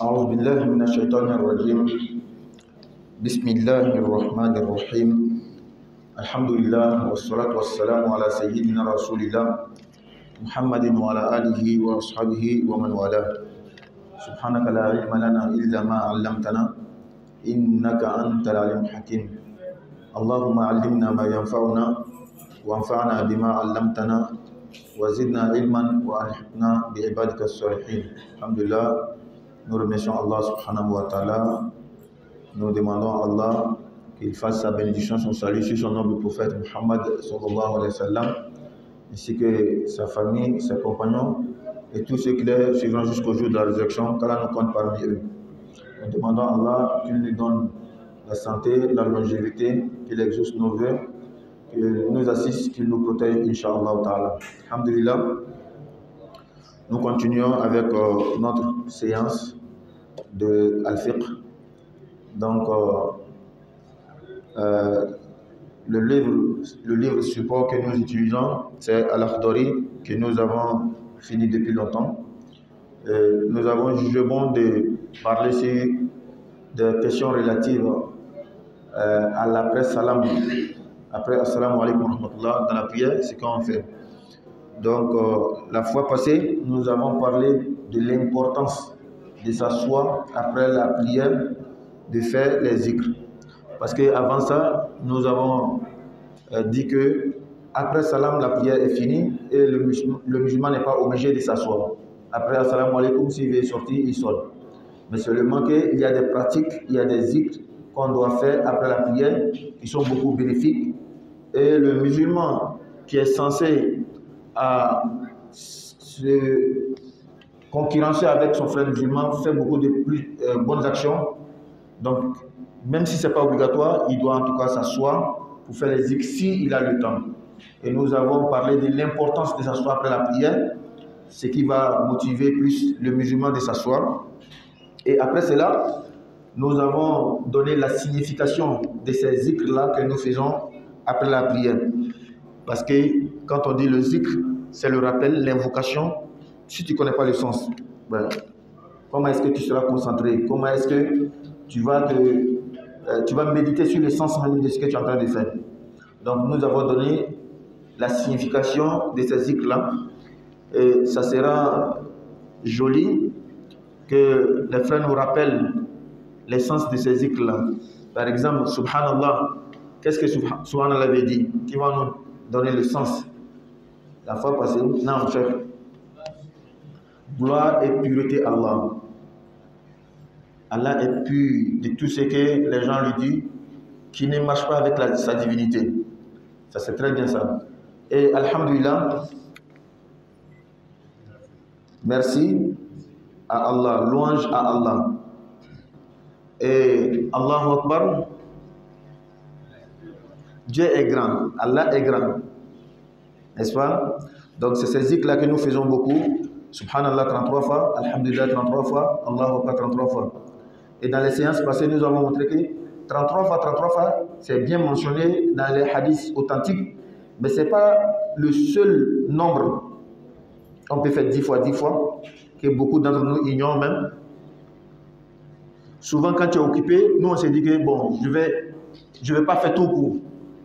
أعوذ بالله من الشيطان الرجيم. بسم الله الرحمن الرحيم. الحمد لله والصلاة والسلام على سيدنا رسول الله محمد وعلى آله وأصحابه ومن والاه. سبحانك لا علم لنا إلا ما علمتنا إنك أنت العليم الحكيم. اللهم علمنا ما ينفعنا وانفعنا بما علمتنا وزدنا علما وألحقنا بعبادك الصالحين. الحمد لله. Nous remercions Allah subhanahu wa ta'ala. Nous demandons à Allah qu'il fasse sa bénédiction, son salut sur son noble prophète Muhammad sallallahu alayhi wa sallam, ainsi que sa famille, ses compagnons et tous ceux qui les suivront jusqu'au jour de la résurrection, qu'Allah nous compte parmi eux. Nous demandons à Allah qu'il nous donne la santé, la longévité, qu'il exauce nos vœux, qu'il nous assiste, qu'il nous protège, Inch'Allah ta'ala. Alhamdulillah. Nous continuons avec notre séance de Al-Fiqh. Donc, le livre support que nous utilisons, c'est Al-Akhdari, que nous avons fini depuis longtemps. Nous avons jugé bon de parler sur des questions relatives à l'après salam. Après assalamu alaikum wa rahmatullah, dans la prière, c'est qu'on fait. Donc, la fois passée, nous avons parlé de l'importance de s'asseoir après la prière, de faire les zikrs. Parce qu'avant ça, nous avons dit que après salam, la prière est finie et le musulman n'est pas obligé de s'asseoir. Après assalamu alaikum, s'il veut sortir, il sort. Mais seulement qu'il y a des pratiques, il y a des zikrs qu'on doit faire après la prière qui sont beaucoup bénéfiques. Et le musulman qui est censé à se concurrencer avec son frère musulman, fait beaucoup de bonnes actions. Donc, même si ce n'est pas obligatoire, il doit en tout cas s'asseoir pour faire les zikrs s'il a le temps. Et nous avons parlé de l'importance de s'asseoir après la prière, ce qui va motiver plus le musulman de s'asseoir. Et après cela, nous avons donné la signification de ces zikrs-là que nous faisons après la prière. Parce que quand on dit le zikr, c'est le rappel, l'invocation. Si tu ne connais pas le sens, ben, comment est-ce que tu seras concentré? Comment est-ce que tu vas méditer sur le sens même de ce que tu es en train de faire? Donc nous avons donné la signification de ces zikrs-là. Et ça sera joli que les frères nous rappellent l'essence de ces zikrs-là. Par exemple, Subhanallah, qu'est-ce que Subhanallah veut dire? Qui va nous donner le sens? La fois passée, non, chef. Gloire et pureté à Allah. Allah est pur de tout ce que les gens lui disent qui ne marche pas avec sa divinité. Ça c'est très bien ça. Et alhamdulillah, merci à Allah, louange à Allah. Et Allahu Akbar, Dieu est grand, Allah est grand. N'est-ce pas? Donc c'est ces zikrs-là que nous faisons beaucoup. Subhanallah 33 fois, Alhamdulillah 33 fois, Allahu Akbar 33 fois. Et dans les séances passées, nous avons montré que 33 fois, c'est bien mentionné dans les hadiths authentiques, mais ce n'est pas le seul nombre. On peut faire 10 fois, que beaucoup d'entre nous ignorent même. Souvent, quand tu es occupé, nous on s'est dit que bon, je vais pas faire tout court.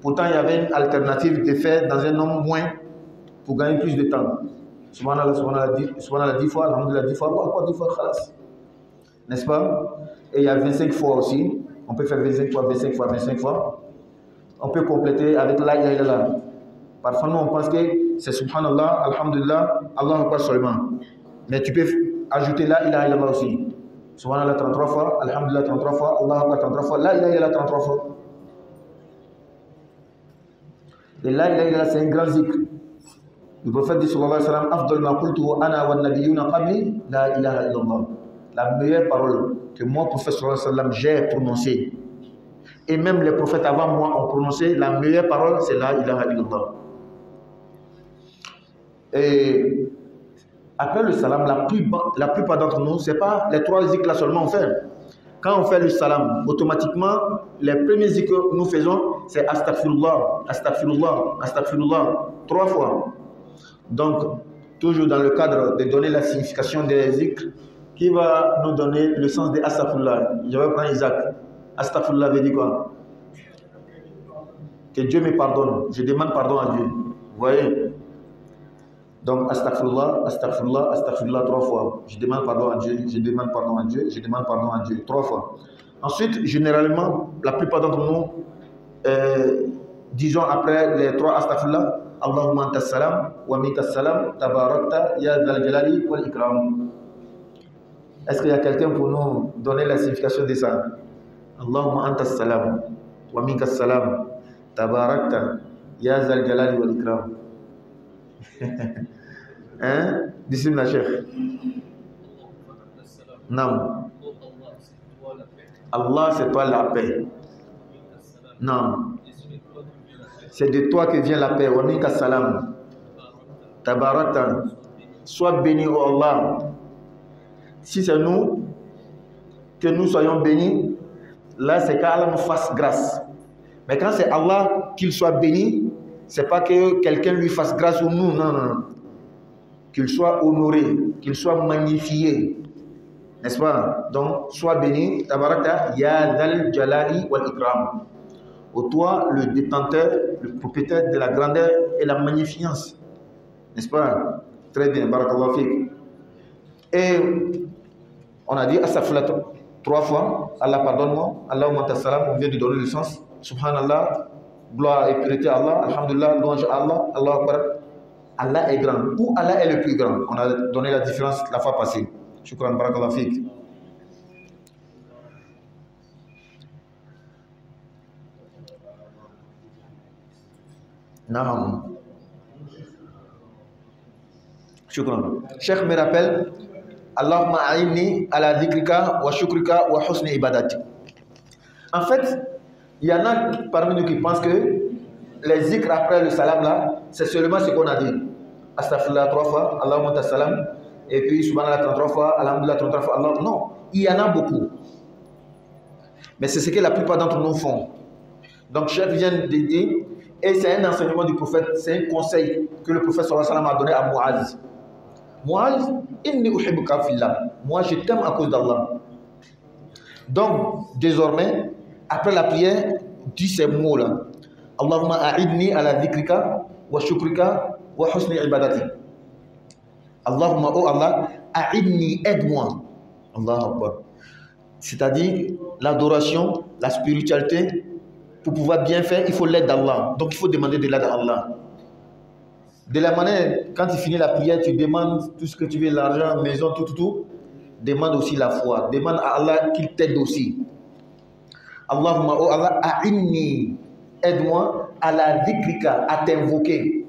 Pourtant, il y avait une alternative de faire dans un nombre moins pour gagner plus de temps. Subhanallah 10 fois, Alhamdulillah 10 fois, quoi 10 fois, khalas. N'est-ce pas? Et il y a 25 fois aussi. On peut faire 25 fois. On peut compléter avec la ilaha illallah. Parfois, nous, on pense que c'est Subhanallah, Alhamdulillah, Allahu Akbar seulement. Mais tu peux ajouter la ilaha illallah aussi. Subhanallah 33 fois, Alhamdulillah 33 fois, Allahu Akbar 33 fois, la ilaha illallah 33 fois. Et la ilaha illallah, c'est un grand zikr. Le prophète dit sallallahu alayhi wa sallam, Afdal ma qultu ana wa nabiyyuna qabli, la ilaha illallah. La meilleure parole que moi, prophète sallallahu alayhi wa sallam, j'ai prononcée. Et même les prophètes avant moi ont prononcé, la meilleure parole, c'est la ilaha illallah. Et après le salam, la plupart d'entre nous, ce n'est pas les 3 zikrs là seulement on fait. Quand on fait le salam, automatiquement, les premiers zikrs que nous faisons, c'est astaghfirullah, astaghfirullah, astaghfirullah, 3 fois. Donc, toujours dans le cadre de donner la signification des zikrs, Qui va nous donner le sens de Astaghfirullah? Je vais prendre Isaac. Astaghfirullah veut dire quoi? Que Dieu me pardonne. Je demande pardon à Dieu. Vous voyez? Donc, Astaghfirullah, Astaghfirullah, Astaghfirullah 3 fois. Je demande pardon à Dieu, je demande pardon à Dieu, je demande pardon à Dieu 3 fois. Ensuite, généralement, la plupart d'entre nous, disons après les 3 Astaghfirullah, Allahumma anta salam, wa minka salam, tabarakta, ya dhal jalali wal ikram. Est-ce qu'il y a quelqu'un pour nous donner la signification de ça? Allahumma anta salam, wa minka salam, tabarakta, ya dhal jalali wal ikram. Hein? Bismillah, Cheikh. Non. Allah, c'est toi la paix. Non. C'est de toi que vient la paix. Wa minka salam. Tabarakta. Sois béni, oh Allah. Si c'est nous, que nous soyons bénis, là c'est qu'Allah nous fasse grâce. Mais quand c'est Allah qu'il soit béni, c'est pas que quelqu'un lui fasse grâce ou nous, non, non, non. Qu'il soit honoré, qu'il soit magnifié. N'est-ce pas? Donc, sois béni, tabaraka, ya dhal jalali wal ikram. Ô toi, le détenteur, le propriétaire de la grandeur et la magnificence. N'est-ce pas? Très bien, barakallahu fik. Et on a dit astaghfirullah 3 fois. Allah pardonne-moi. Allahumma anta salam. On vient de donner le sens. Subhanallah. Gloire et pureté à Allah. Alhamdulillah. Louange à Allah. Allah Akbar. Allah est grand. Ou Allah est le plus grand. On a donné la différence la fois passée. Shukran, barakallahu fik. Naam. Shukran. Cheikh me rappelle, Allahumma a'inni ala dhikrika wa shukrika wa husni ibadati. En fait, il y en a parmi nous qui pensent que les zikrs après le salam là, c'est seulement ce qu'on a dit. Astaghfirullah 3 fois, Allahumma anta salam, et puis subhanallah 33 fois, alhamdulillah 33 fois, Allah. Non, il y en a beaucoup. Mais c'est ce que la plupart d'entre nous font. Donc, Cheikh vient de dire, et c'est un enseignement du prophète, c'est un conseil que le prophète sallallahu alayhi wa sallam a donné à Muaz. Muaz, inni uhibbuka fillah. Moi, je t'aime à cause d'Allah. Donc, désormais, après la prière, dis ces mots-là. Allahumma a'idni ala dhikrika wa shukrika wa husni ibadati. Allahumma, oh Allah, a'idni, aide-moi. Allahu Akbar. C'est-à-dire, l'adoration, la spiritualité, pour pouvoir bien faire, il faut l'aide d'Allah. Donc, il faut demander de l'aide à Allah. De la manière, quand tu finis la prière, tu demandes tout ce que tu veux, l'argent, maison, tout. Demande aussi la foi. Demande à Allah qu'il t'aide aussi. Allahumma, oh Allah, a'inni, aide-moi à la dhikrika, à t'invoquer.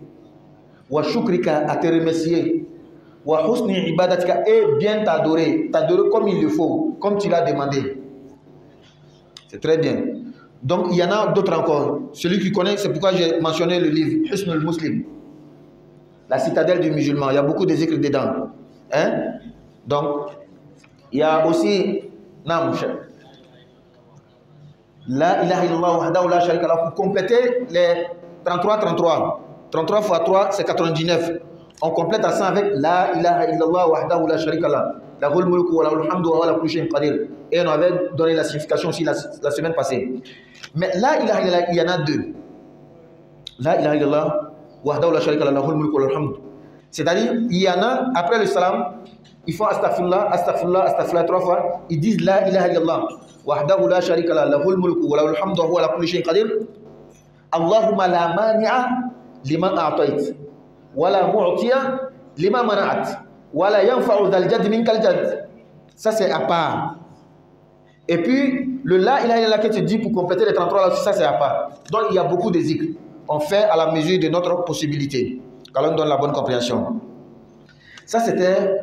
Wa shukrika, à te remercier. Wa husni ibadatika, et bien t'adorer. T'adorer comme il le faut, comme tu l'as demandé. C'est très bien. Donc, il y en a d'autres encore. Celui qui connaît, c'est pourquoi j'ai mentionné le livre Husnul Muslim. La citadelle du musulman, il y a beaucoup de zikr dedans. Hein? Donc, il y a aussi La ilaha illallah wahdahu la sharika lahu, pour compléter les 33. 33 fois 3, c'est 99. On complète à ça avec La ilaha illallah wahdahu la sharika lahu, lahul mulku wa lahul hamdu wa huwa ala kulli shay'in qadir. Et on avait donné la signification aussi la semaine passée. Mais La ilaha illallah, il y en a 2. La ilaha illallah wahdahu la sharika lahu, lahul mulku wa lahul hamdu. C'est-à-dire, il y en a, après le salam, ils font astaghfirullah, astaghfirullah, astaghfirullah 3 fois. Ils disent La ilaha illallah wahdahu la sharika lahu, lahul mulku wa lahul hamdu wa huwa ala kulli shay'in qadir. Allahumma la mani'a liman a'tayt wa la mu'tiya liman mana'at wa la yanfa'u dhal jadd minkal jadd. Ça c'est à part. Et puis le La ilaha illallah que tu dis pour compléter les 33 là, ça c'est à part. Donc il y a beaucoup de zikr. On fait à la mesure de notre possibilité. Quand on donne la bonne compréhension. Ça c'était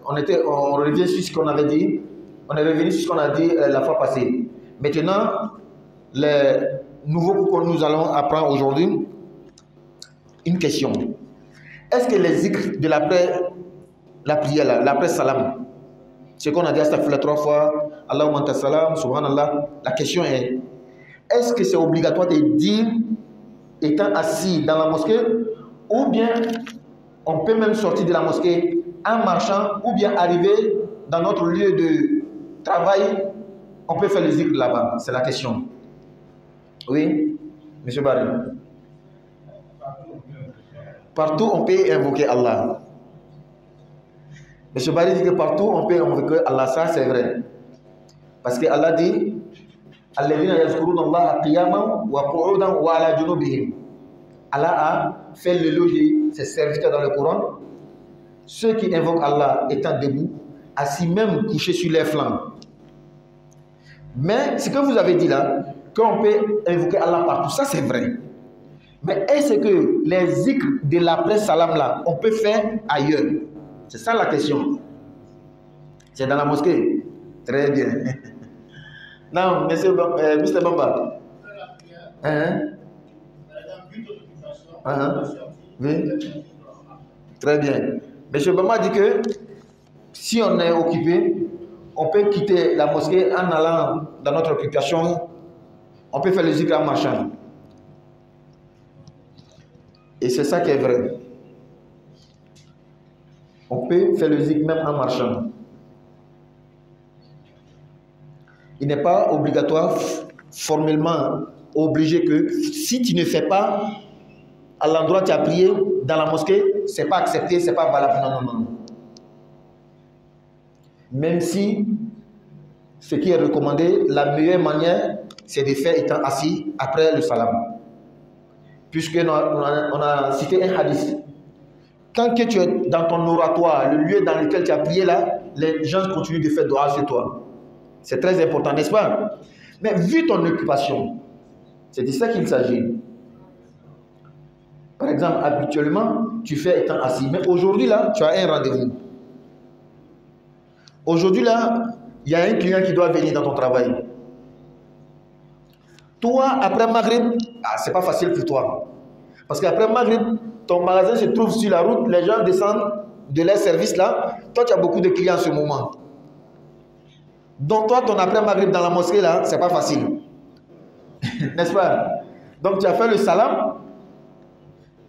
on revient sur ce qu'on avait dit. On est revenu sur ce qu'on a dit la fois passée. Maintenant, les nouveaux cours que nous allons apprendre aujourd'hui, une question. Est-ce que les zikrs de la prière, l'après salam, ce qu'on a dit astaghfirullah 3 fois, Allahumma anta salam, subhanallah, la question est-ce que c'est obligatoire de dire étant assis dans la mosquée, ou bien on peut même sortir de la mosquée en marchant ou bien arriver dans notre lieu de travail, on peut faire le zikr là-bas? C'est la question. Oui, M. Barry. Partout, on peut invoquer Allah. M. Barry dit que partout, on peut invoquer Allah. Ça, c'est vrai. Parce que Allah dit Allah a fait l'éloge de ses serviteurs dans le Coran. Ceux qui invoquent Allah étant debout, assis même couchés sur les flancs. Mais ce que vous avez dit là, qu'on peut invoquer Allah partout, ça c'est vrai. Mais est-ce que les zikrs de l'après salam là, on peut faire ailleurs? C'est ça la question. C'est dans la mosquée. Très bien. Non, Mr. Bamba. Oui. Très bien. Monsieur Bamba dit que si on est occupé, on peut quitter la mosquée en allant dans notre occupation. On peut faire le zikr en marchant. Et c'est ça qui est vrai. On peut faire le zikr même en marchant. Il n'est pas obligatoire, formellement obligé que si tu ne fais pas à l'endroit où tu as prié dans la mosquée, ce n'est pas accepté, ce n'est pas valable. Non, non, non. Même si ce qui est recommandé, la meilleure manière, c'est de faire étant assis après le salam. Puisque on a cité un hadith. Tant que tu es dans ton oratoire, le lieu dans lequel tu as prié là, les gens continuent de faire dua sur toi. C'est très important, n'est-ce pas? Mais vu ton occupation, c'est de ça qu'il s'agit. Par exemple, habituellement, tu fais étant assis. Mais aujourd'hui, là, tu as un rendez-vous. Aujourd'hui, là, il y a un client qui doit venir dans ton travail. Toi, après Maghrib, c'est pas facile pour toi. Parce qu'après Maghrib, ton magasin se trouve sur la route, les gens descendent de leur service là. Toi, tu as beaucoup de clients en ce moment. Donc, toi, ton après Maghrib dans la mosquée là, c'est pas facile. N'est-ce pas? Donc, tu as fait le salam.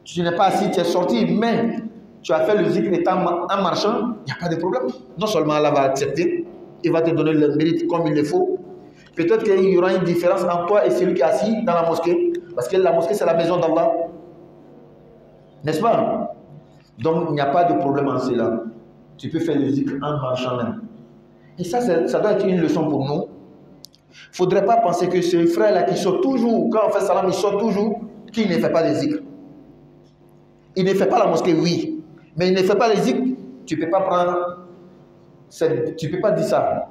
Tu n'es pas assis, tu es sorti, mais tu as fait le zikr étant en marchant, il n'y a pas de problème. Non seulement Allah va accepter, il va te donner le mérite comme il le faut. Peut-être qu'il y aura une différence entre toi et celui qui est assis dans la mosquée, parce que la mosquée c'est la maison d'Allah. N'est-ce pas? Donc il n'y a pas de problème en cela. Tu peux faire le zikr en marchant même. Et ça doit être une leçon pour nous. Il ne faudrait pas penser que ce frère-là qui sort toujours, quand on fait salam, il sort toujours, qu'il ne fait pas de zikr. Il ne fait pas la mosquée, oui. Mais il ne fait pas les zikr. Tu ne peux pas prendre... Tu ne peux pas dire ça.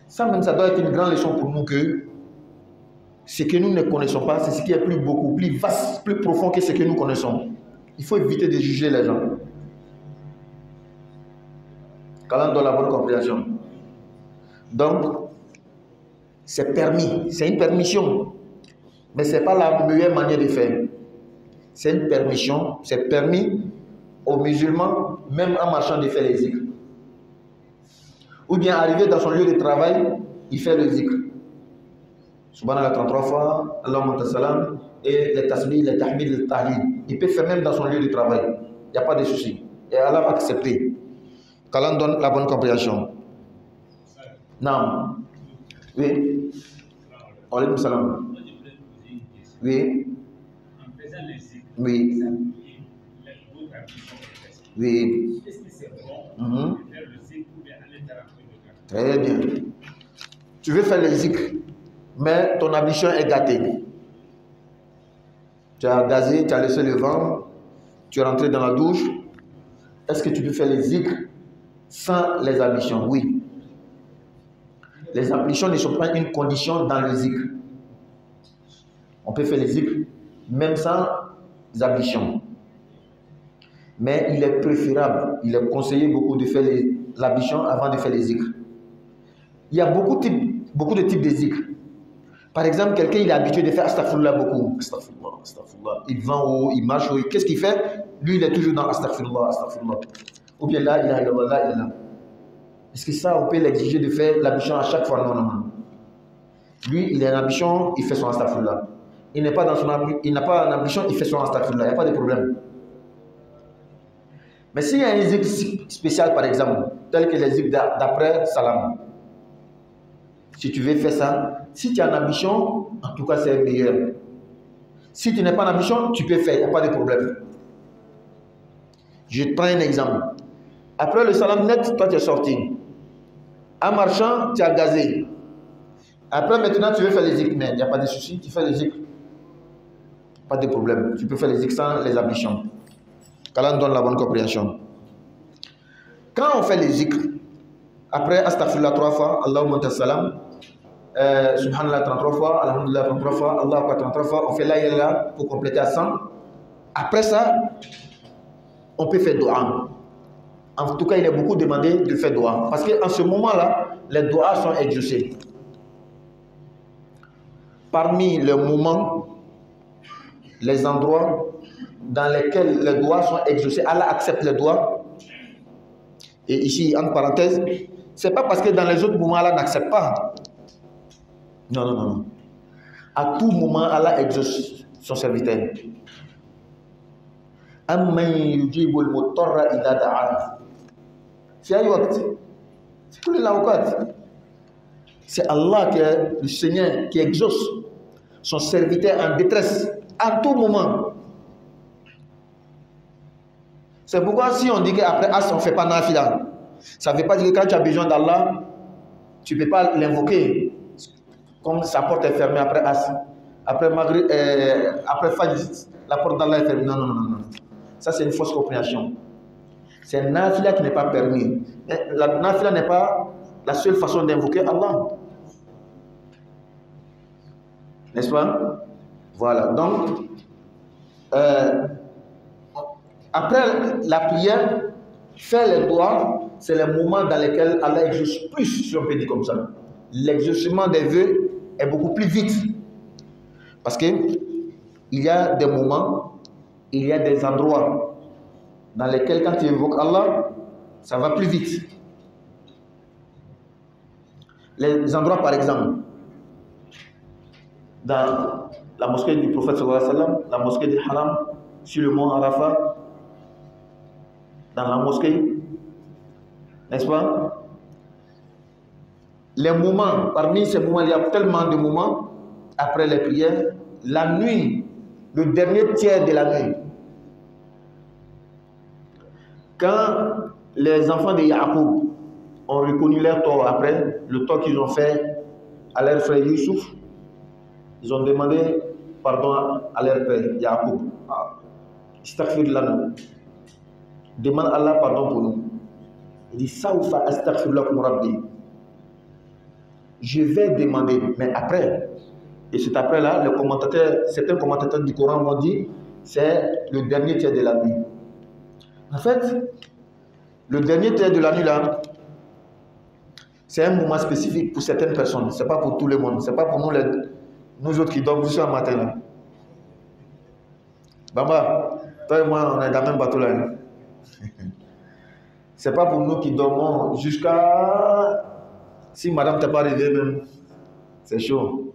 Ça même, ça doit être une grande leçon pour nous que ce que nous ne connaissons pas, c'est ce qui est beaucoup plus vaste, plus profond que ce que nous connaissons. Il faut éviter de juger les gens. Quand on donne la bonne compréhension. Donc, c'est permis. C'est une permission. Mais ce n'est pas la meilleure manière de faire. C'est une permission, c'est permis aux musulmans, même en marchant, de faire les zikr. Ou bien arriver dans son lieu de travail, il fait le zikr. Subhanallah 33 fois, Allahumma salam, et les tasbih, les tahmid, les tahlil. Il peut faire même dans son lieu de travail. Il n'y a pas de souci. Et Allah va accepter. Qu'Allah donne la bonne compréhension. Non. Oui. Alaykoum salam. Oui. Oui. Oui. Très bien. Tu veux faire les zikr, mais ton ambition est gâtée. Tu as gazé, tu as laissé le vent, tu es rentré dans la douche. Est-ce que tu peux faire les zikr sans les ambitions? Oui. Les ambitions ne sont pas une condition dans le zikr. On peut faire les zikr même sans ambitions. Mais il est préférable, il est conseillé beaucoup de faire l'ambition avant de faire les zikr. Il y a beaucoup de types de zikr. Par exemple, quelqu'un il est habitué de faire astaghfirullah beaucoup. Astaghfirullah, astaghfirullah. Il va haut, il marche haut. Qu'est-ce qu'il fait? Lui, il est toujours dans astaghfirullah, astaghfirullah. Ou bien là, il a là. Est-ce que ça, on peut l'exiger de faire l'ambition à chaque fois? Non, non, non. Lui, il a une ambition, il fait son astaghfirullah. Il n'a pas d'ambition, il fait son astaghfirullah. Il n'y a pas de problème. Mais s'il y a un zikr spécial, par exemple, tel que les zikr d'après salam, si tu veux faire ça, si tu as une ambition, en tout cas c'est meilleur. Si tu n'as pas d'ambition, tu peux faire, il n'y a pas de problème. Je te prends un exemple. Après le salam net, toi tu es sorti. En marchant, tu as gazé. Après maintenant, tu veux faire les zikr, mais il n'y a pas de souci, tu fais les zikr. Pas de problème. Tu peux faire les zikr sans les ambitions. Qu'Allah nous donne la bonne compréhension. Quand on fait les zikr, après astaghfirullah 3 fois, Allahumma anta salam, subhanallah 33 fois, alhamdulillah 33 fois, Allah akbar 33 fois, on fait la ilaha pour compléter à 100. Après ça, on peut faire dua. En tout cas, il est beaucoup demandé de faire dua. Parce qu'en ce moment-là, les doigts sont exaucés. Parmi les moments, les endroits dans lesquels les doigts sont exaucés, Allah accepte les doigts. Et ici, entre parenthèses, c'est pas parce que dans les autres moments, Allah n'accepte pas. Non, non, non. À tout moment, Allah exauce son serviteur. C'est Allah qui est le Seigneur qui exauce son serviteur en détresse à tout moment. C'est pourquoi si on dit qu'après As on ne fait pas nafila, ça ne veut pas dire que quand tu as besoin d'Allah, tu ne peux pas l'invoquer. Comme sa porte est fermée après As. Après Maghrib, après Fajr, la porte d'Allah est fermée. Non, non, non, non. Ça c'est une fausse compréhension. C'est un nafila qui n'est pas permis. La nafila n'est pas la seule façon d'invoquer Allah. N'est-ce pas? Voilà. Donc, après la prière, faire les doigts, c'est le moment dans lequel Allah exauce plus, si on peut dire comme ça. L'exaucement des vœux est beaucoup plus vite. Parce qu'il y a des moments, il y a des endroits dans lesquels quand tu évoques Allah, ça va plus vite. Les endroits par exemple, dans la mosquée du prophète sallallahu alayhi wa sallam, la mosquée du Haram, sur le mont Arafat, dans la mosquée, n'est-ce pas? Les moments, parmi ces moments, il y a tellement de moments, après les prières, la nuit, le dernier tiers de la nuit, quand les enfants de Yacoub ont reconnu leur tort après, le tort qu'ils ont fait à leur frère Youssouf, ils ont demandé pardon à leur père Yacoub. Astaghfirullah. Demande à Allah pardon pour nous. Il dit Sawfa astaghfirullah rabbi. Je vais demander, mais après. Et c'est après là, certains commentateurs du Coran m'ont dit c'est le dernier tiers de la nuit. En fait, le dernier tiers de la nuit là, c'est un moment spécifique pour certaines personnes. C'est pas pour tout le monde. C'est pas pour nous autres qui dorment jusqu'à matin là. Bamba, toi et moi on est dans le même bateau là. Hein? C'est pas pour nous qui dormons jusqu'à... Si madame t'es pas arrivée même, c'est chaud.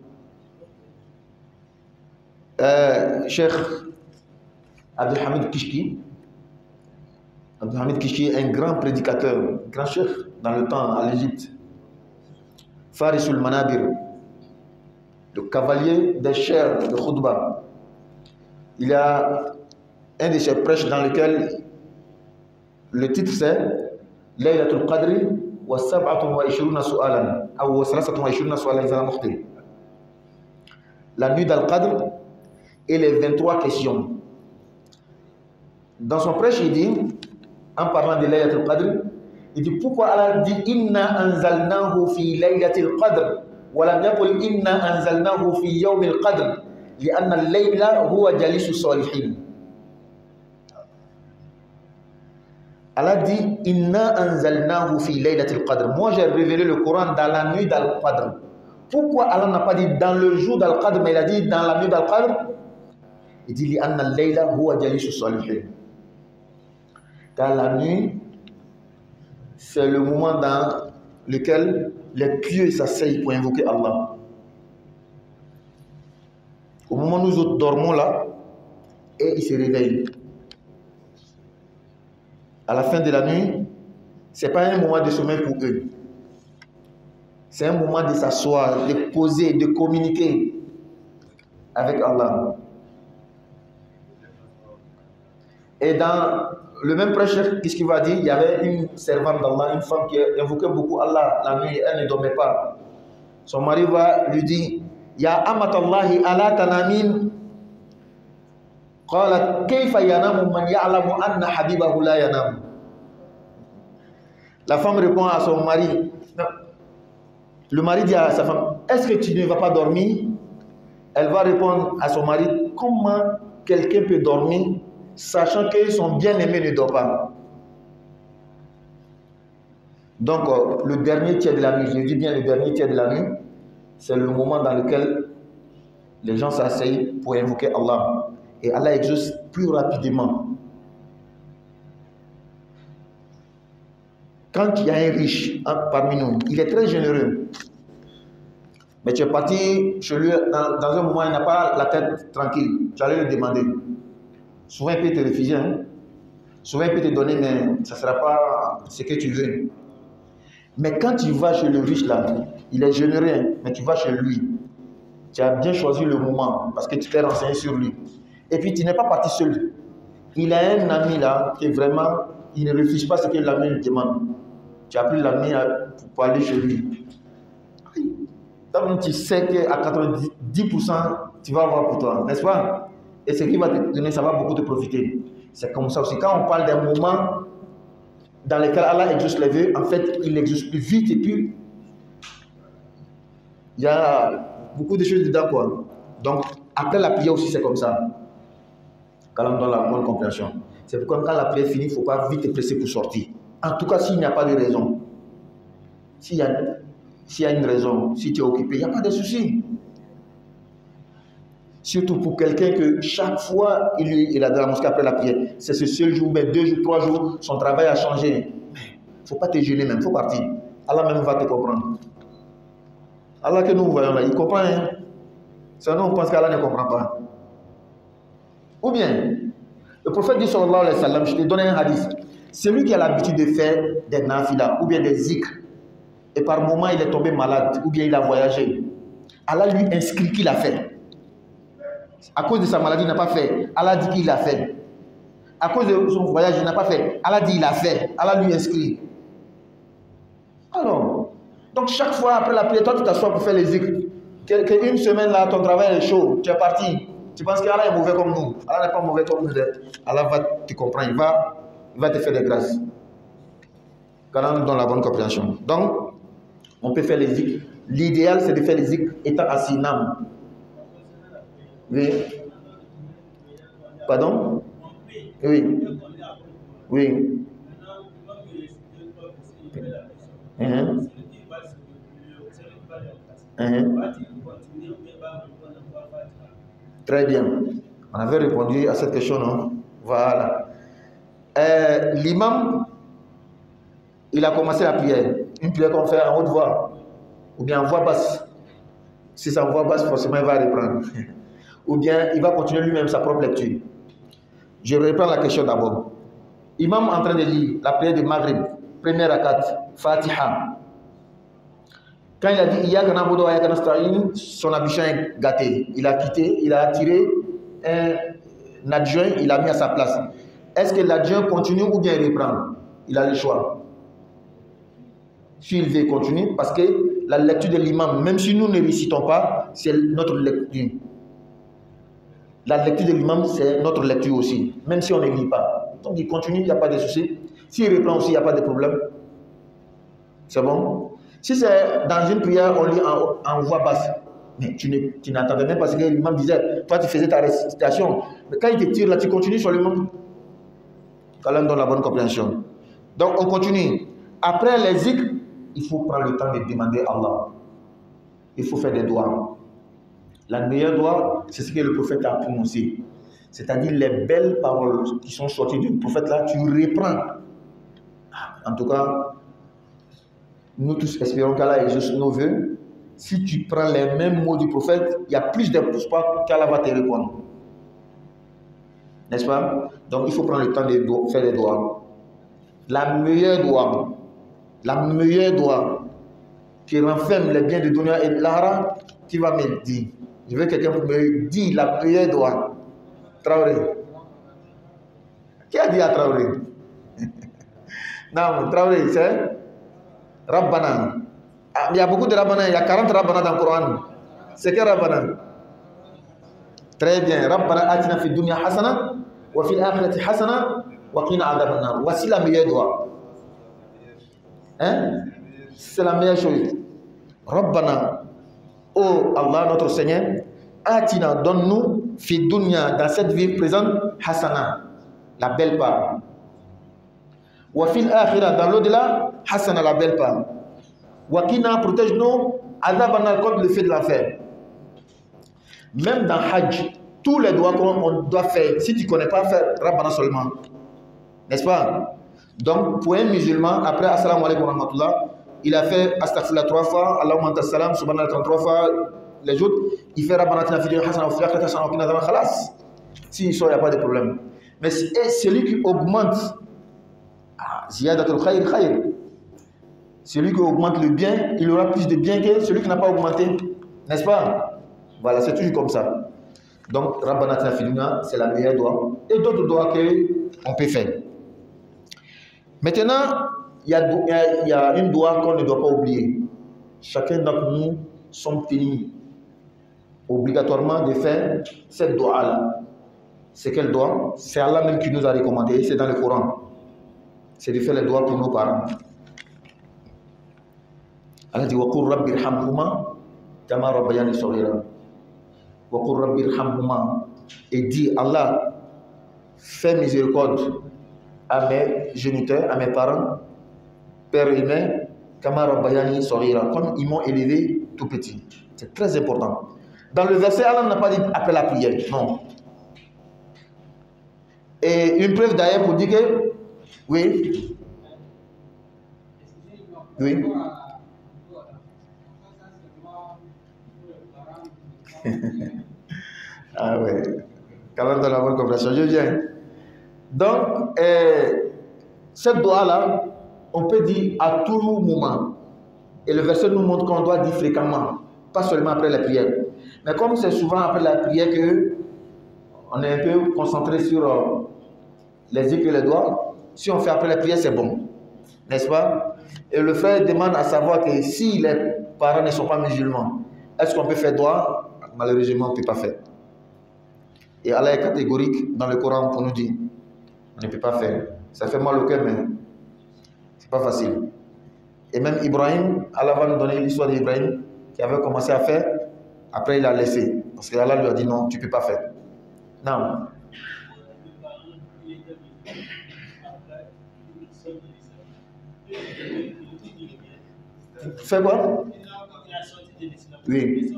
Cheikh Abdelhamid Kishki. Abdelhamid Kishki est un grand prédicateur, grand cheikh dans le temps à l'Égypte. Farisul Manabir, le cavalier des chers de Khutbah. Il y a un de ses prêches dans lequel le titre c'est Laylatul Qadri wa sab'atun wa ishruna su'alan ou salasatun wa ishruna su'alan za mukhtir. La nuit d'Al-Qadr et les 23 questions. Dans son prêche, il dit, en parlant de Laylatul Qadr, il dit pourquoi Allah dit Inna anzalnahu fi Laylatil Qadr wa lam yaqul Inna anzalnahu fi Yawmil Qadr li'anna al-layla huwa jalisu salihin. Allah dit Inna anzalnahu fi Laylatil Qadr. Moi j'ai révélé le Coran dans la nuit d'Al-Qadr. Pourquoi Allah n'a pas dit dans le jour d'Al-Qadr, mais il a dit dans la nuit d'Al-Qadr? Il dit li'anna al-layla huwa jalisu salihin. Dans la nuit, c'est le moment dans lequel les pieux s'asseyent pour invoquer Allah. Au moment où nous autres dormons là, et ils se réveillent. à la fin de la nuit, ce n'est pas un moment de sommeil pour eux. C'est un moment de s'asseoir, de poser, de communiquer avec Allah. Et dans le même prêche, qu'est-ce qu'il va dire? Il y avait une servante d'Allah, une femme qui invoquait beaucoup Allah la nuit, elle ne dormait pas. Son mari va lui dire, Ya amatallahi ala tanamin. Qalat kayfa yanamu man ya'lamu anna habibahu la yanam. La femme répond à son mari. Le mari dit à sa femme, est-ce que tu ne vas pas dormir? Elle va répondre à son mari, comment quelqu'un peut dormir sachant que son bien-aimé ne dort pas? Donc, le dernier tiers de la nuit, je dis bien le dernier tiers de la nuit, c'est le moment dans lequel les gens s'asseyent pour invoquer Allah. Et Allah exauce plus rapidement. Quand il y a un riche parmi nous, il est très généreux. Mais tu es parti chez lui, dans un moment, il n'a pas la tête tranquille. Tu allais lui demander. Souvent, il peut te refuser. Hein? Souvent, il peut te donner, mais ça ne sera pas ce que tu veux. Mais quand tu vas chez le riche là, il est généreux, mais tu vas chez lui. Tu as bien choisi le moment parce que tu t'es renseigné sur lui. Et puis, tu n'es pas parti seul. Il a un ami là qui est vraiment, il ne refuse pas ce que l'ami lui demande. Tu as pris l'ami pour aller chez lui. Donc, tu sais qu'à 90%, tu vas avoir pour toi, n'est-ce pas? Et ce qu'il va te donner, ça va beaucoup te profiter. C'est comme ça aussi. Quand on parle d'un moment dans lequel Allah exauce les vœux, en fait, il exauce plus vite et puis il y a beaucoup de choses dedans, quoi. Donc, après la prière aussi, c'est comme ça. Quand on donne la bonne compréhension. C'est pourquoi quand la prière finit, il ne faut pas vite te presser pour sortir. En tout cas, s'il n'y a pas de raison. S'il y a une raison, si tu es occupé, il n'y a pas de souci. Surtout pour quelqu'un que chaque fois il a dans la mosquée après la prière, c'est ce seul jour, mais 2 jours, 3 jours, son travail a changé. Il ne faut pas te gêner même, il faut partir. Allah même va te comprendre. Allah que nous voyons là, il comprend. Hein? Sinon on pense qu'Allah ne comprend pas. Ou bien, le prophète dit sallallahu alayhi wa sallam, je te donne un hadith. Celui qui a l'habitude de faire des nafilas ou bien des zikrs, et par moment il est tombé malade, ou bien il a voyagé, Allah lui inscrit qu'il a fait. À cause de sa maladie, il n'a pas fait. Allah dit qu'il a fait. À cause de son voyage, il n'a pas fait. Allah dit qu'il a fait. Allah lui inscrit. Alors, donc chaque fois après la prière, toi tu t'assois pour faire les zikrs. Une semaine là, ton travail est chaud, tu es parti. Tu penses qu'Allah est mauvais comme nous. Allah n'est pas mauvais comme nous. Allah va te comprendre, il va te faire des grâces. Quand on donne la bonne compréhension. Donc, on peut faire les zikrs. L'idéal, c'est de faire les zikrs étant assis nam. Oui. Pardon? Oui. Oui. Très bien. On avait répondu à cette question, non? Voilà. L'imam, il a commencé la prière. Une prière qu'on fait en haute voix. Ou bien en voix basse. Si c'est en voix basse, forcément, il va reprendre. Ou bien il va continuer lui-même sa propre lecture. Je reprends la question d'abord. Imam en train de lire la prière de Maghrib, première rakat, Fatiha. Quand il a dit Iyaka na'budu wa iyaka nasta'in, son habitant est gâté. Il a quitté, il a attiré un adjoint, il a mis à sa place. Est-ce que l'adjoint continue ou bien il reprend? Il a le choix. S'il veut continuer, parce que la lecture de l'imam, même si nous ne récitons pas, c'est notre lecture. La lecture de l'imam, c'est notre lecture aussi, même si on ne lit pas. Donc il continue, il n'y a pas de souci. S'il reprend aussi, il n'y a pas de problème. C'est bon? Si c'est dans une prière, on lit en voix basse, mais tu n'entendais même pas ce que l'imam disait. Toi, tu faisais ta récitation. Mais quand il te tire là, tu continues sur l'imam. Quand l'homme donne la bonne compréhension. Donc on continue. Après les zikrs, il faut prendre le temps de demander à Allah. Il faut faire des doigts. La meilleure doigt, c'est ce que le prophète a prononcé. C'est-à-dire les belles paroles qui sont sorties du prophète là, tu reprends. En tout cas, nous tous espérons qu'Allah exauce nos vœux. Si tu prends les mêmes mots du prophète, il y a plus d'espoir qu'Allah va te répondre. N'est-ce pas? Donc il faut prendre le temps de faire des doigts. la meilleure doigt qui renferme les biens de dunya et de l'ara, qui va me dire? Je veux quelqu'un pour me dire la meilleure doigt. Traoré. Qui a dit à Traoré? Non, Traoré, c'est Rabbana. Il y a beaucoup de Rabbana, il y a 40 Rabbana dans le Coran. C'est quel Rabbana? Très bien. Rabbana atina fi dunya hasana wa fil akhirati hasana wa qina adhaban nar. Voici la meilleure doigt. Hein? C'est la meilleure chose. Rabbana, oh Allah notre Seigneur, atina, donne-nous fi dunya, dans cette vie présente, hasana, la belle part. Wa fil akhirah, dans l'au-delà, hasana, la belle part. Wa qina, protège-nous, adhaban nar, contre le feu de l'enfer. Même dans Hajj, tous les doigts qu'on doit faire, si tu ne connais pas faire Rabbana seulement, n'est-ce pas? Donc, pour un musulman, après Assalamu alaikum wa rahmatullah, il a fait Astaghfirullah 3 fois, Allahumma anta salam, Subhanallah 33 fois, les autres, il fait Rabbana atina fid dunya hasana wa fil akhirati hasana wa qina adhaban nar, khalas. S'il sort, il n'y a pas de problème. Mais celui qui augmente, ziyadatul khayr khayr, celui qui augmente le bien, il aura plus de bien que celui qui n'a pas augmenté, n'est-ce pas? Voilà, c'est toujours comme ça. Donc, Rabbana atina fid dunya, c'est la meilleure doigt. Et d'autres doigts qu'on peut faire. Maintenant, il y a une doigt qu'on ne doit pas oublier. Chacun d'entre nous sommes tenus obligatoirement de faire cette doigt-là. C'est quelle doigt? C'est Allah même qui nous a recommandé, c'est dans le Coran. C'est de faire les doigts pour nos parents. Allah dit wa qur rabbi irhamhuma kama rabbayani saghira. Wa qur rabbi irhamhuma, et dit Allah, fais miséricorde à mes géniteurs, à mes parents, père et mère, kama rabbayani saghira, comme ils m'ont élevé tout petit. C'est très important. Dans le verset, Allah n'a pas dit appel à la prière, non. Et une preuve d'ailleurs pour dire que, oui, oui. Ah ouais, quand même dans la bonne compréhension, je viens. Donc, cette doigt-là, on peut dire à tout moment. Et le verset nous montre qu'on doit dire fréquemment, pas seulement après la prière. Mais comme c'est souvent après la prière qu'on est un peu concentré sur les yeux et les doigts, si on fait après la prière, c'est bon. N'est-ce pas? Et le frère demande à savoir que si les parents ne sont pas musulmans, est-ce qu'on peut faire doigt? Malheureusement, on ne peut pas faire. Et Allah est catégorique dans le Coran pour nous dire, on ne peut pas faire. Ça fait mal au cœur, mais c'est pas facile. Et même Ibrahim, Allah va nous donner l'histoire d'Ibrahim qui avait commencé à faire, après il a laissé. Parce que Allah lui a dit non, tu ne peux pas faire. Non. Fais quoi? Oui.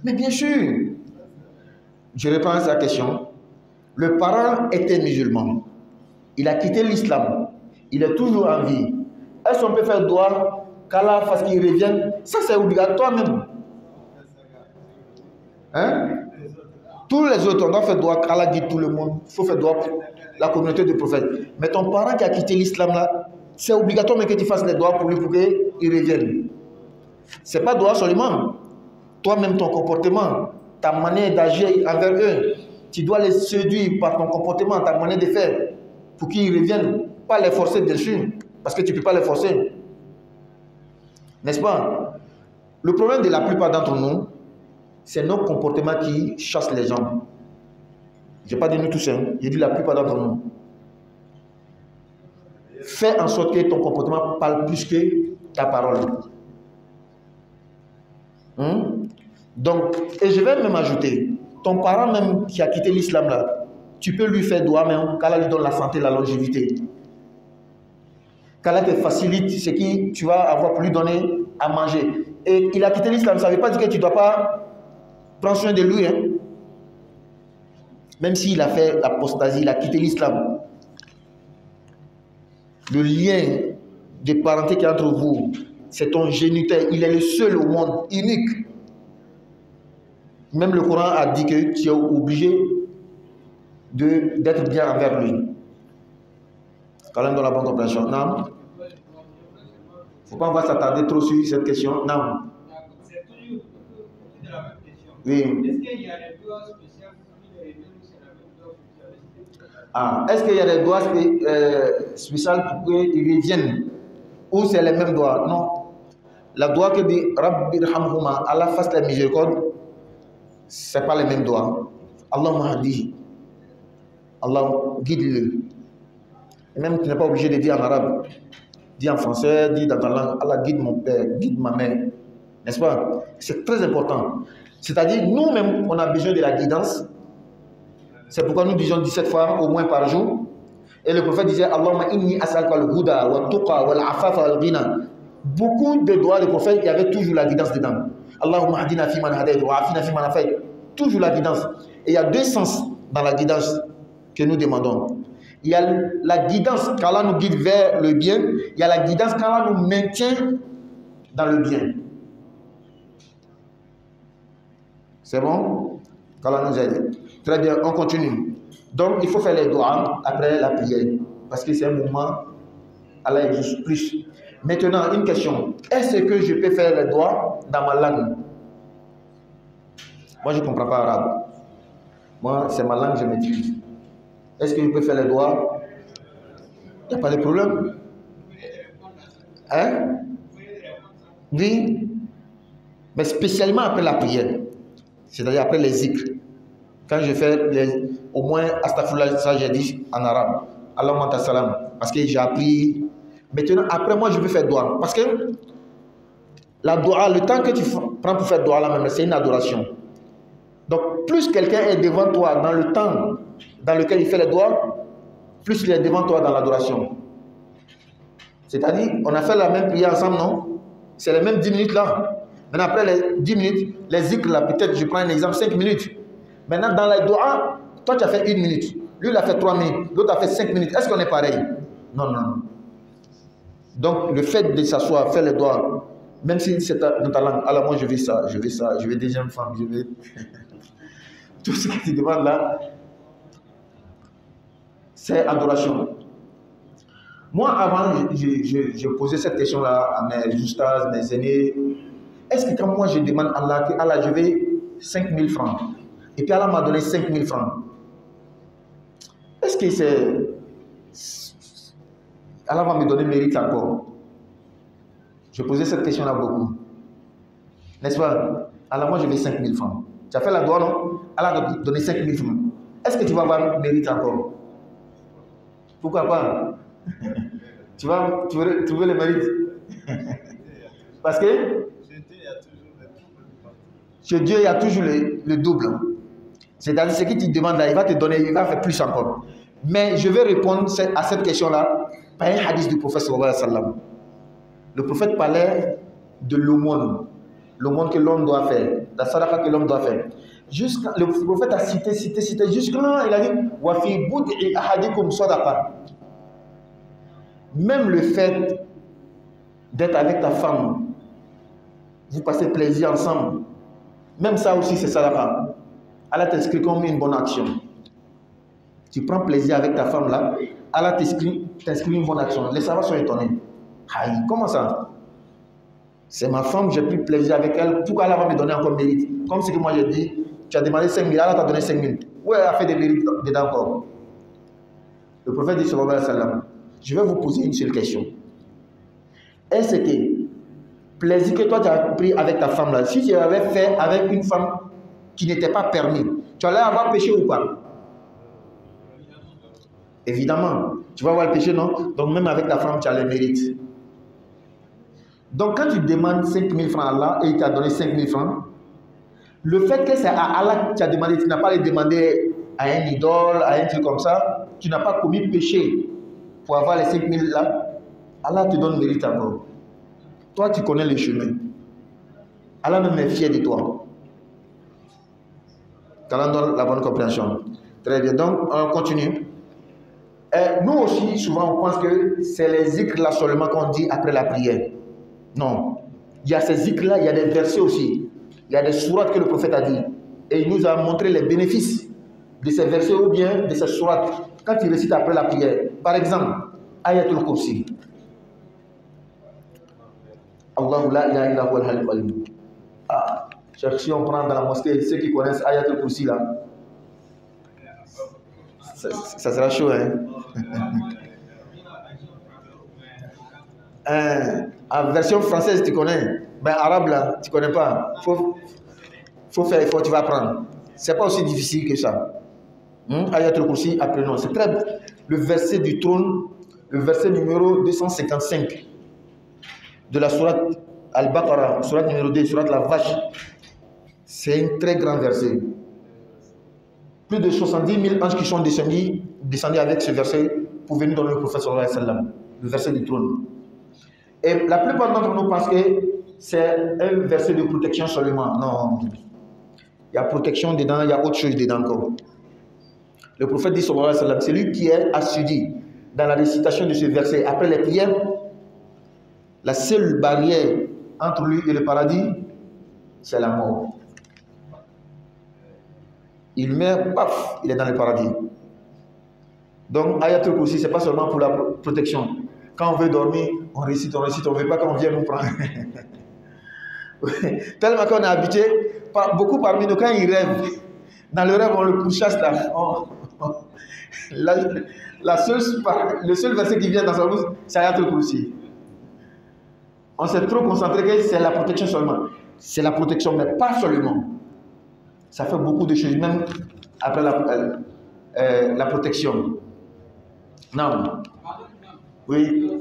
Mais bien sûr, je réponds à sa question. Le parent était musulman. Il a quitté l'islam. Il est toujours en vie. Est-ce qu'on peut faire doigt qu'Allah fasse qu'il revienne? Ça, c'est obligatoire même. Hein? Tous les autres, on doit faire doigt qu'Allah dit tout le monde. Il faut faire doigt pour la communauté de prophètes. Mais ton parent qui a quitté l'islam là, c'est obligatoire mais que tu fasses les doigts pour lui pour qu'il revienne. Ce n'est pas doigt seulement. Toi-même, ton comportement, ta manière d'agir envers eux, tu dois les séduire par ton comportement, ta manière de faire, pour qu'ils reviennent, pas les forcer dessus, parce que tu ne peux pas les forcer. N'est-ce pas? Le problème de la plupart d'entre nous, c'est nos comportements qui chassent les gens. Je n'ai pas dit nous tous, hein. J'ai dit la plupart d'entre nous. Fais en sorte que ton comportement parle plus que ta parole. Donc, et je vais même ajouter, ton parent même qui a quitté l'islam là, tu peux lui faire doigt même, qu'Allah lui donne la santé, la longévité. Qu'Allah te facilite ce que tu vas avoir pour lui donner à manger. Et il a quitté l'islam, ça ne veut pas dire que tu ne dois pas prendre soin de lui. Hein. Même s'il a fait l'apostasie, il a quitté l'islam. Le lien de parenté qui est entre vous, c'est ton géniteur. Il est le seul au monde, unique. Même le Coran a dit que tu es obligé d'être bien envers lui. Quand on donne la bonne compréhension. Non. Il ne faut pas on va s'attarder trop sur cette question. Non. C'est toujours de la même question. Oui. Est-ce qu'il y a des doigts spéciaux pour les deux ou c'est la même doigt spéciale? Ah, est-ce qu'il y a des doigts spéciaux pour qu'ils reviennent? Ou c'est les mêmes doigts? Non. La doigt que dit Rabbi Irhamhuma, Allah fasse la miséricorde, ce n'est pas les mêmes doigts. Allah mahdi. Allah guide-le. Et même tu n'es pas obligé de dire en arabe. Dis en français, dis dans ta langue, Allah guide mon père, guide ma mère. N'est-ce pas? C'est très important. C'est-à-dire, nous-mêmes, on a besoin de la guidance. C'est pourquoi nous disons 17 fois au moins par jour. Et le prophète disait, Allahumma inni as'aluka al-huda wa tuqa wa al-afafa wa al-ghina. Beaucoup de doigts du prophète, il y avait toujours la guidance dedans. Allahumma hadina fi man hadayt wa afina fi man afayt. Toujours la guidance. Et il y a deux sens dans la guidance que nous demandons. Il y a la guidance quand Allah nous guide vers le bien. Il y a la guidance quand Allah nous maintient dans le bien. C'est bon? Quand Allah nous aide. Très bien, on continue. Donc, il faut faire les doigts après la prière. Parce que c'est un moment, Allah exige plus. Maintenant, une question. Est-ce que je peux faire les doigts dans ma langue? Moi, je ne comprends pas arabe. Moi, c'est ma langue que je maîtrise. Est-ce que je peux faire les doigts? Il n'y a pas de problème. Hein? Oui. Mais spécialement après la prière. C'est-à-dire après les zikrs. Quand je fais au moins astaghfirullah, ça j'ai dit en arabe. Allahumma salam. Parce que j'ai appris. Maintenant, après moi, je veux faire doigt. Parce que la doigt, le temps que tu prends pour faire doigt là même, c'est une adoration. Donc, plus quelqu'un est devant toi dans le temps dans lequel il fait les doigts, plus il est devant toi dans l'adoration. C'est-à-dire, on a fait la même prière ensemble, non? C'est les mêmes 10 minutes là. Maintenant, après les 10 minutes, les zikrs là, peut-être, je prends un exemple, 5 minutes. Maintenant, dans les doigts, toi tu as fait 1 minute. Lui, il a fait 3 minutes. L'autre a fait 5 minutes. Est-ce qu'on est pareil? Non, non, non. Donc, le fait de s'asseoir, faire les doigts, même si c'est dans ta langue, alors moi je veux ça, je veux ça, je veux deuxième femme, je veux. Tout ce que tu demandes là, c'est adoration. Moi, avant, je posais cette question-là à mes ustaz, mes aînés. Est-ce que quand moi je demande à Allah, que Allah, je veux 5 000 francs, et puis Allah m'a donné 5 000 francs, est-ce que c'est. Allah va me donner mérite encore? Je posais cette question-là beaucoup. N'est-ce pas? Alors moi je veux 5 000 francs. Tu as fait la doigt, non? Allah va te donner 5 000 francs. Est-ce que tu vas avoir mérite encore? Pourquoi pas? Tu veux trouver le mérite? Parce que chez Dieu, il y a toujours le double. C'est-à-dire ce que tu demandes là, il va te donner, il va faire plus encore. Mais je vais répondre à cette question-là par un hadith du prophète sallallahu alayhi wa sallam. Le prophète parlait de l'aumône que l'homme doit faire, la sadaqa que l'homme doit faire. Le prophète a cité, jusque-là, il a dit wa fi bud'i ahadikum sadaqa. Même le fait d'être avec ta femme, vous passez plaisir ensemble, même ça aussi c'est sadaqa. Allah t'inscrit comme une bonne action. Tu prends plaisir avec ta femme là, Allah t'inscrit une bonne action. Les savants sont étonnés. Aïe, comment ça? C'est ma femme, j'ai pris plaisir avec elle. Pourquoi Allah va me donner encore mérite? Comme ce que moi j'ai dit, tu as demandé 5 000, Allah t'a donné 5 000. Où elle a fait des mérites dedans encore? Le prophète dit sallallahu alayhi wa sallam, je vais vous poser une seule question. Est-ce que plaisir que toi tu as pris avec ta femme là, si tu l'avais fait avec une femme qui n'était pas permis, tu allais avoir péché ou pas? Évidemment, tu vas avoir le péché, non? Donc même avec ta femme, tu as le mérite. Donc quand tu demandes 5 000 francs à Allah et il t'a donné 5 000 francs, le fait que c'est à Allah que tu as demandé, tu n'as pas les demandé à un idole, à un truc comme ça, tu n'as pas commis péché pour avoir les 5 000 là, Allah te donne mérite encore. Toi, tu connais le chemin. Allah même est fier de toi. Allah donne la bonne compréhension. Très bien, donc on continue. Nous aussi, souvent, on pense que c'est les zikrs là seulement qu'on dit après la prière. Non. Il y a ces zikrs-là, il y a des versets aussi. Il y a des sourates que le prophète a dit. Et il nous a montré les bénéfices de ces versets ou bien de ces sourates quand il récite après la prière. Par exemple, Ayatul Kursi. Allahu la ilaha illa huwa al-hayyul qayyum. Ah, si on prend dans la mosquée, ceux qui connaissent Ayatul Kursi là, ça sera chaud, hein? En version française, tu connais. Mais arabe là, tu connais pas. Faut faire effort, tu vas apprendre. C'est pas aussi difficile que ça. Ayatul Kursi, apprenons. C'est très le verset du trône, le verset numéro 255 de la sourate Al-Baqarah, sourate numéro 2, sourate la vache. C'est un très grand verset. Plus de 70 000 anges qui sont descendus avec ce verset pour venir dans le prophète sallallahu alayhi wa sallam, le verset du trône. Et la plupart d'entre nous pensent que c'est un verset de protection seulement. Non. Il y a protection dedans, il y a autre chose dedans encore. Le prophète dit sallallahu alayhi wa sallam, c'est lui qui est assidu dans la récitation de ce verset. Après les prières, la seule barrière entre lui et le paradis, c'est la mort. Il meurt, paf, il est dans le paradis. Donc, Ayatul Kursi, ce n'est pas seulement pour la protection. Quand on veut dormir, on récite, on ne veut pas qu'on vienne nous prendre. Tellement qu'on est habitué, beaucoup parmi nous, quand ils rêvent, dans le rêve, on le pourchasse là. Le seul verset qui vient dans sa bouche, c'est Ayatul Kursi. On s'est trop concentré que c'est la protection seulement. C'est la protection, mais pas seulement. Ça fait beaucoup de choses, même après la protection. Non. Oui.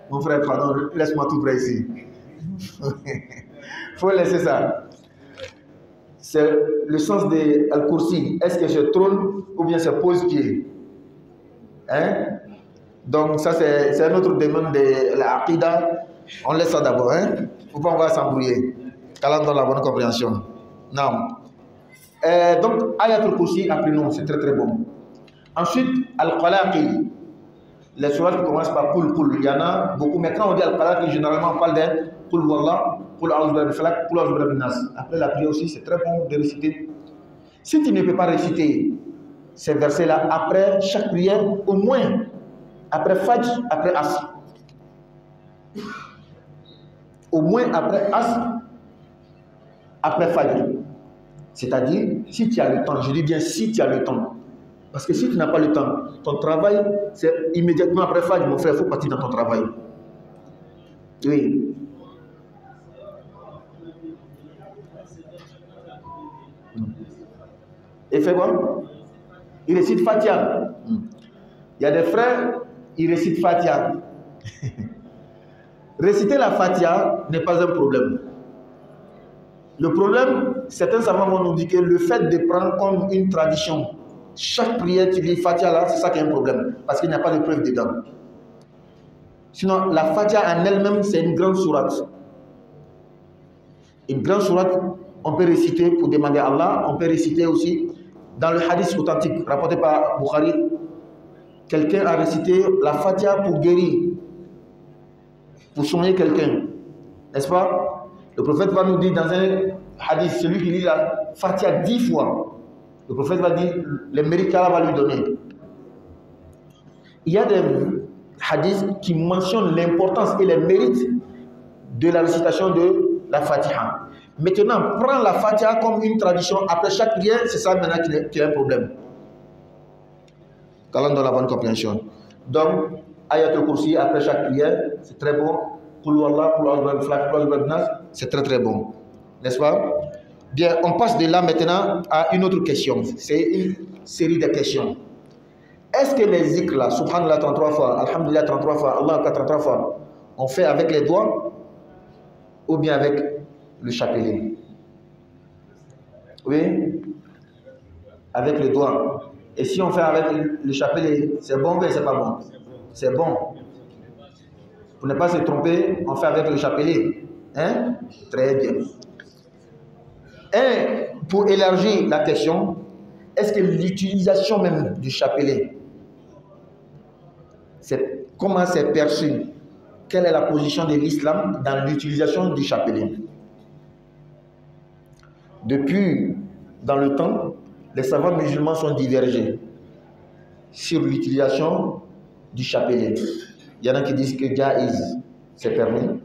Mon frère, pardon, laisse-moi tout près ici. Faut laisser ça. C'est le sens de Al-Kursi. Est-ce que c'est trône ou bien c'est pose-pied? Hein? Donc ça c'est un autre domaine de la Aqidah. On laisse ça d'abord. Hein? Faut pas on va s'embrouiller. Qu'Allah donne la bonne compréhension. Non. Donc Ayatul Kursi, apprenons, c'est très très bon. Ensuite, Al-Qalaqi. Les sourates qui commencent par Kul Kul. Il y en a beaucoup, mais quand on dit Al-Qalaqi, généralement on parle d'un Kul Wallah, Kul A'udhu Birabbil Falaq, Kul A'udhu Birabbin Nas. Après la prière aussi, c'est très bon de réciter. Si tu ne peux pas réciter ces versets-là après chaque prière, au moins après Fajr, après Asr. Au moins après Asr, après Fajr. C'est-à-dire, si tu as le temps, je dis bien si tu as le temps. Parce que si tu n'as pas le temps, ton travail, c'est immédiatement après Fajr, mon frère, il faut partir dans ton travail. Oui. Et fait quoi? Il récite Fatiha. Il y a des frères, ils récitent Fatiha. Réciter la Fatiha n'est pas un problème. Le problème, certains savants vont nous dire que le fait de prendre comme une tradition, chaque prière tu lis Fatiha là, c'est ça qui est un problème. Parce qu'il n'y a pas de preuve dedans. Sinon, la Fatiha en elle-même, c'est une grande sourate. Une grande sourate, on peut réciter pour demander à Allah, on peut réciter aussi dans le hadith authentique rapporté par Bukhari. Quelqu'un a récité la Fatiha pour guérir, pour soigner quelqu'un. N'est-ce pas? Le prophète va nous dire dans un hadith, celui qui lit la Fatiha 10 fois, le prophète va dire les mérites qu'Allah va lui donner. Il y a des hadiths qui mentionnent l'importance et les mérites de la récitation de la Fatiha. Maintenant, prends la Fatiha comme une tradition après chaque prière, c'est ça maintenant qui est un problème. Qu'Allah donne la bonne compréhension. Donc, Ayatul Kursi après chaque prière, c'est très bon. Qul Wallah, Qul A'udhu Birabbil Falaq, Qul A'udhu Birabbin Nas, c'est très très bon. N'est-ce pas? Bien, on passe de là maintenant à une autre question. C'est une série de questions. Est-ce que les zikrs là, Subhanallah 33 fois, Alhamdulillah 33 fois, Allah Akbar 33 fois, on fait avec les doigts ou bien avec le chapelet? Oui? Avec les doigts. Et si on fait avec le chapelet, c'est bon ou c'est pas bon? C'est bon. Pour ne pas se tromper, on fait avec le chapelet. Hein? Très bien. Et pour élargir la question, est-ce que l'utilisation même du chapelet, comment c'est perçu? Quelle est la position de l'islam dans l'utilisation du chapelet? Depuis, dans le temps, les savants musulmans sont divergés sur l'utilisation du chapelet. Il y en a qui disent que Jaiz, c'est permis.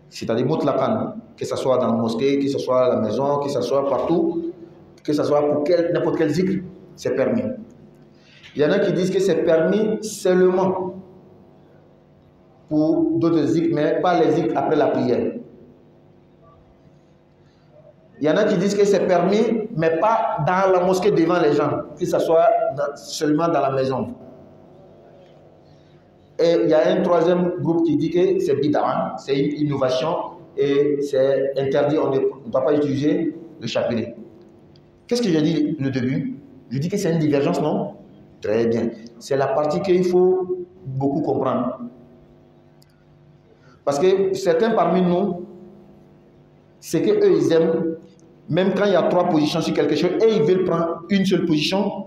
C'est-à-dire mutlaqan, que ce soit dans la mosquée, que ce soit à la maison, que ce soit partout, que ce soit pour n'importe quel zikr, c'est permis. Il y en a qui disent que c'est permis seulement pour d'autres zikrs, mais pas les zikrs après la prière. Il y en a qui disent que c'est permis, mais pas dans la mosquée devant les gens, que ce soit seulement dans la maison. Et il y a un troisième groupe qui dit que c'est bid'ah, c'est une innovation et c'est interdit, on ne doit pas utiliser le chapelet. Qu'est-ce que j'ai dit le début? Je dis que c'est une divergence, non? Très bien. C'est la partie qu'il faut beaucoup comprendre. Parce que certains parmi nous, c'est qu'eux, ils aiment, même quand il y a 3 positions sur quelque chose, et ils veulent prendre une seule position,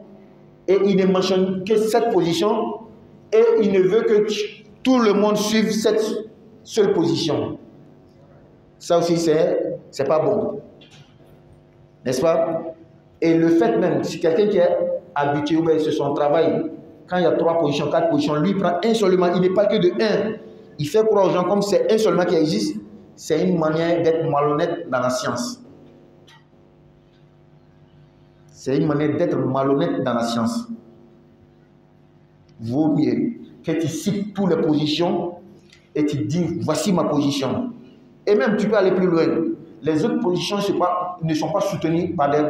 et ils ne mentionnent que cette position, et ils ne veulent que tout le monde suive cette seule position. Ça aussi, c'est pas bon. N'est-ce pas? Et le fait même, si quelqu'un qui est habitué, ou bien c'est son travail, quand il y a 3 positions, 4 positions, lui prend un seulement, il ne parle que de un. Il fait croire aux gens comme c'est un seulement qui existe. C'est une manière d'être malhonnête dans la science. C'est une manière d'être malhonnête dans la science. Vaut mieux que tu cites toutes les positions et tu dis voici ma position. Et même tu peux aller plus loin. Les autres positions ne sont pas soutenues par des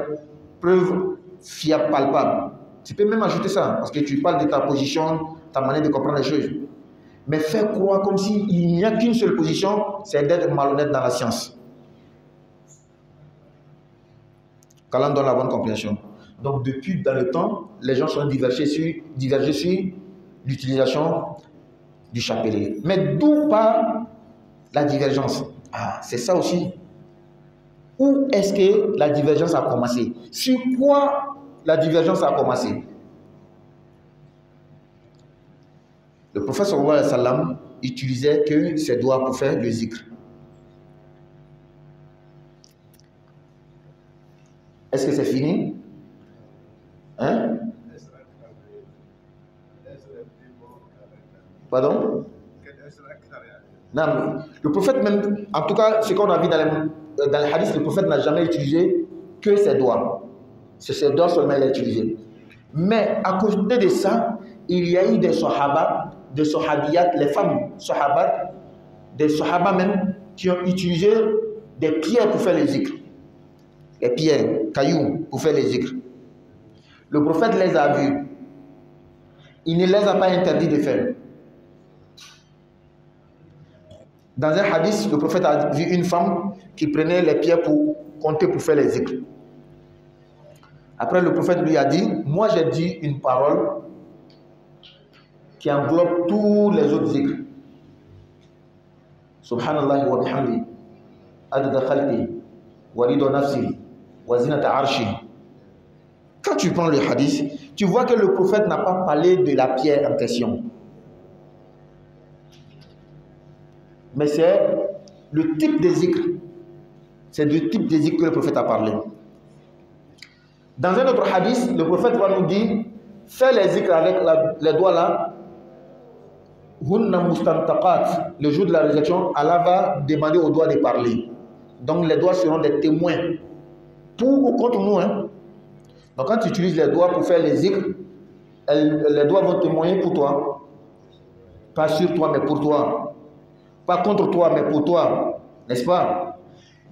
preuves fiables, palpables. Tu peux même ajouter ça parce que tu parles de ta position, ta manière de comprendre les choses. Mais faire croire comme s'il n'y a qu'une seule position, c'est d'être malhonnête dans la science. Qu'Allah donne la bonne compréhension. Donc depuis dans le temps, les gens sont divergés sur l'utilisation du chapelet. Mais d'où part la divergence? Ah, c'est ça aussi. Où est-ce que la divergence a commencé? Sur quoi la divergence a commencé? Le prophète sallallahu alayhi wa sallam utilisait que ses doigts pour faire le zikr. Est-ce que c'est fini? Hein? Pardon? Non, le prophète même, en tout cas, ce qu'on a vu dans les hadiths, le prophète n'a jamais utilisé que ses doigts. C'est ses doigts seulement qu'il a utilisé. Mais à côté de ça, il y a eu des sahaba, des sahabiyat, les femmes sahabat, des sahabas même, qui ont utilisé des pierres pour faire les zikr. Les pierres, cailloux, pour faire les zikr. Le prophète les a vus. Il ne les a pas interdits de faire. Dans un hadith, le prophète a vu une femme qui prenait les pierres pour compter pour faire les zikr. Après, le prophète lui a dit, moi j'ai dit une parole qui englobe tous les autres zikr. Subhanallah wa bihamdi, adada khalqi, wa ridwa nafsi, wa zinata arshi. Quand tu prends le hadith, tu vois que le prophète n'a pas parlé de la pierre en question. Mais c'est le type de zikr. C'est du type de zikr que le prophète a parlé. Dans un autre hadith, le prophète va nous dire, fais les zikr avec les doigts là. Hunna mustantaqat. Le jour de la résurrection, Allah va demander aux doigts de parler. Donc les doigts seront des témoins. Pour ou contre nous. Hein? Donc quand tu utilises les doigts pour faire les zikr, les doigts vont témoigner pour toi. Pas sur toi, mais pour toi. Pas contre toi, mais pour toi. N'est-ce pas?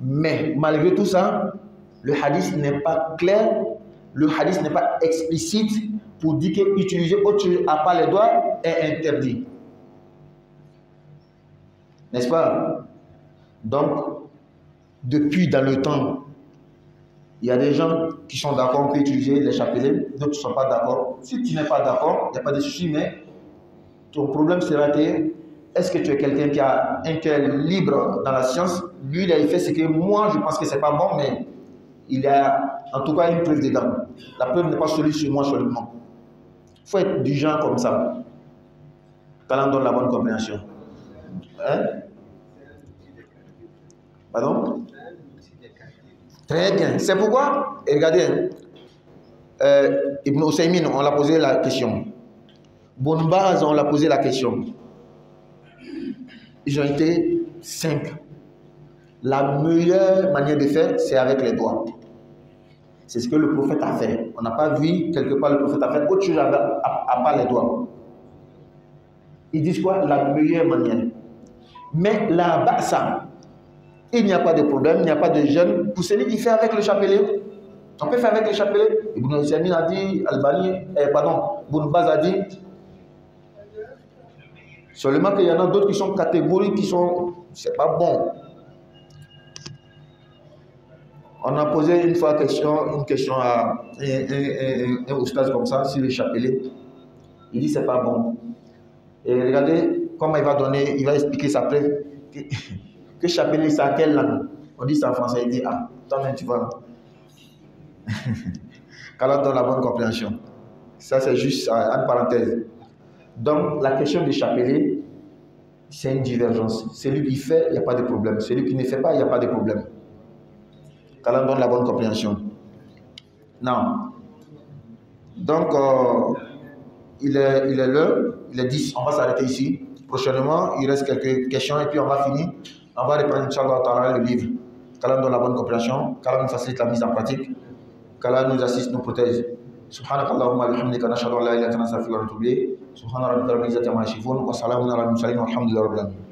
Mais malgré tout ça, le hadith n'est pas clair, le hadith n'est pas explicite pour dire qu'utiliser autre chose à part les doigts est interdit. N'est-ce pas? Donc, depuis dans le temps, il y a des gens qui sont d'accord, on peut utiliser les chapelets, d'autres ne sont pas d'accord. Si tu n'es pas d'accord, il n'y a pas de souci, mais ton problème sera que est-ce que tu es quelqu'un qui a un cœur libre dans la science? Lui, il a fait ce que moi, je pense que ce n'est pas bon, mais il y a en tout cas une preuve dedans. La preuve n'est pas celui sur moi seulement. Il faut être du genre comme ça. Qu'Allah donne la bonne compréhension. Hein? Pardon? Très bien. C'est pourquoi, et regardez, Ibn Ousaymin, on l'a posé la question. Ibn Baz, on l'a posé la question. Ils ont été simples. La meilleure manière de faire, c'est avec les doigts. C'est ce que le prophète a fait. On n'a pas vu quelque part le prophète a fait autre chose à part les doigts. Ils disent quoi? La meilleure manière. Mais là-bas, ça, il n'y a pas de problème, il n'y a pas de gêne pour celui qui fait avec le chapelet. On peut faire avec le chapelet. Ibn Ousaymin a dit, Ibn Baz a dit, seulement qu'il y en a d'autres qui sont catégoriques, qui sont, c'est pas bon. On a posé une fois une question à un oustaz comme ça, sur le chapelet. Il dit c'est pas bon. Et regardez comment il va donner, il va expliquer sa preuve. Que chapelet, c'est à quelle langue? On dit c'est en français. Il dit, ah, toi-même tu vois. Qu'Allah donne la bonne compréhension. Ça, c'est juste une parenthèse. Donc, la question du chapelet, c'est une divergence. Celui qui fait, il n'y a pas de problème. Celui qui ne fait pas, il n'y a pas de problème. Qu'Allah donne la bonne compréhension. Non. Donc, il est l'heure, il est 10. On va s'arrêter ici. Prochainement, il reste quelques questions et puis on va finir. On va reprendre, Inch'Allah, le livre. Qu'Allah donne la bonne compréhension. Qu'Allah nous facilite la mise en pratique. Qu'Allah nous assiste, nous protège. سبحانك اللهم وبحمدك نشهد ان لا اله الا انت نستغفرك ونتوب اليك سبحان ربك رب العزه عما يصفون وسلام على المرسلين والحمد لله رب العالمين